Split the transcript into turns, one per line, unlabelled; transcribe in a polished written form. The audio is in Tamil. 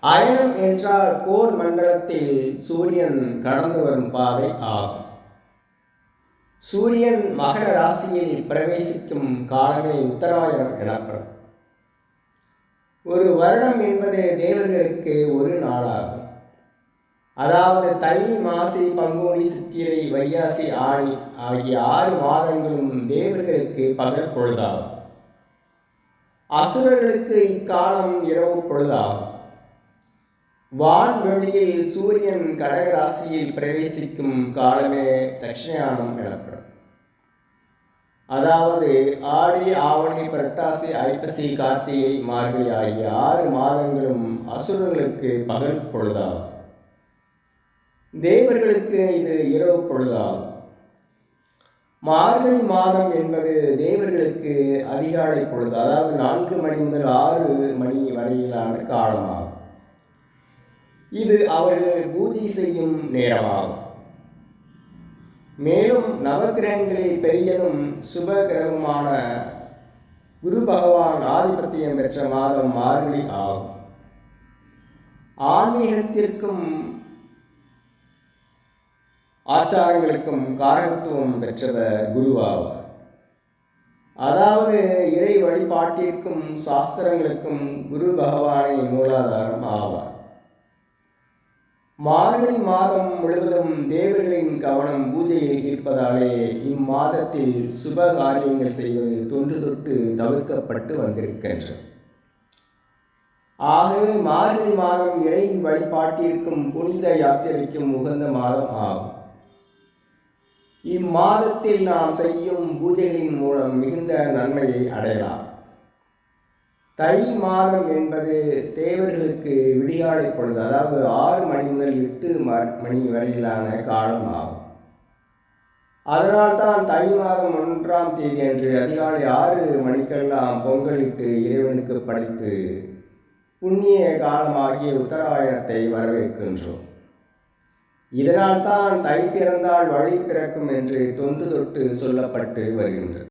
அயனம் என்றால் கோர் மண்டலத்தில் சூரியன் கடந்து வரும் பாதை ஆகும். சூரியன் மகர ராசியில் பிரவேசிக்கும் காலமே உத்தராயணம் எனப்படும். ஒரு வருடம் என்பது தேவர்களுக்கு ஒரு நாளாகும். அதாவது தை, மாசி, பங்குனி, சித்திரை, வைகாசி, ஆனி ஆகிய 6 மாதங்களும் தேவர்களுக்கு பகல் பொழுதாகும். அசுரர்களுக்கு இக்காலம் இரவு பொழுதாகும். வான்வெளியில் சூரியன் கடக ராசியில் பிரவேசிக்கும் காலமே தட்சிணாயனம் எனப்படும். அதாவது ஆடி, ஆவணி, புரட்டாசி, ஐப்பசி, கார்த்திகை, மார்கழி ஆகிய 6 மாதங்களும் அசுரர்களுக்கு பகல் பொழுதாகும். தேவர்களுக்கு இது இரவு பொழுதாகும். மார்கழி மாதம் என்பது தேவர்களுக்கு அதிகாலை பொழுது, அதாவது 4 மணி முதல் 6 மணி வரையிலான காலமாகும். இது அவர்கள் பூஜை செய்யும் நேரமாகும். மேலும் நவகிரகங்களில் பெரியதும் சுப கிரகமான குரு பகவான் ஆதிபத்தியம் பெற்ற மாதம் மார்கழி ஆகும். ஆன்மீகத்திற்கும் ஆச்சாரங்களுக்கும் காரகத்துவம் பெற்றவர் குருவாவார். அதாவது இறை வழிபாட்டிற்கும் சாஸ்திரங்களுக்கும் குரு பகவானை மூலாதாரம் ஆவார். மார்கழி மாதம் முழுவதும் தேவர்களின் கவனம் பூஜையில் இருப்பதாலே இம்மாதத்தில் சுப காரியங்கள் செய்வது தொன்று தொட்டு தவிர்க்கப்பட்டு வந்திருக்கின்றது. ஆகவே மார்கழி மாதம் இறை வழிபாட்டிற்கும் புனித யாத்திரைக்கும் உகந்த மாதம் ஆகும். இம்மாதத்தில் நாம் செய்யும் பூஜைகளின் மூலம் மிகுந்த நன்மையை அடையலாம். தை மாதம் என்பது தேவர்களுக்கு விடிகாலை பொழுது, அதாவது 6 மணி முதல் 8 மணி வரையிலான காலம் ஆகும். அதனால்தான் தை மாதம் 1ஆம் தேதி அன்று அதிகாலை 6 மணிக்கெல்லாம் பொங்கலிட்டு இறைவனுக்கு படைத்து புண்ணிய காலமாகிய உத்தராயணத்தை வரவேற்கின்றோம். இதனால்தான் தை பிறந்தால் வழி பிறக்கும் என்று தொன்று தொட்டு சொல்லப்பட்டு வருகின்றது.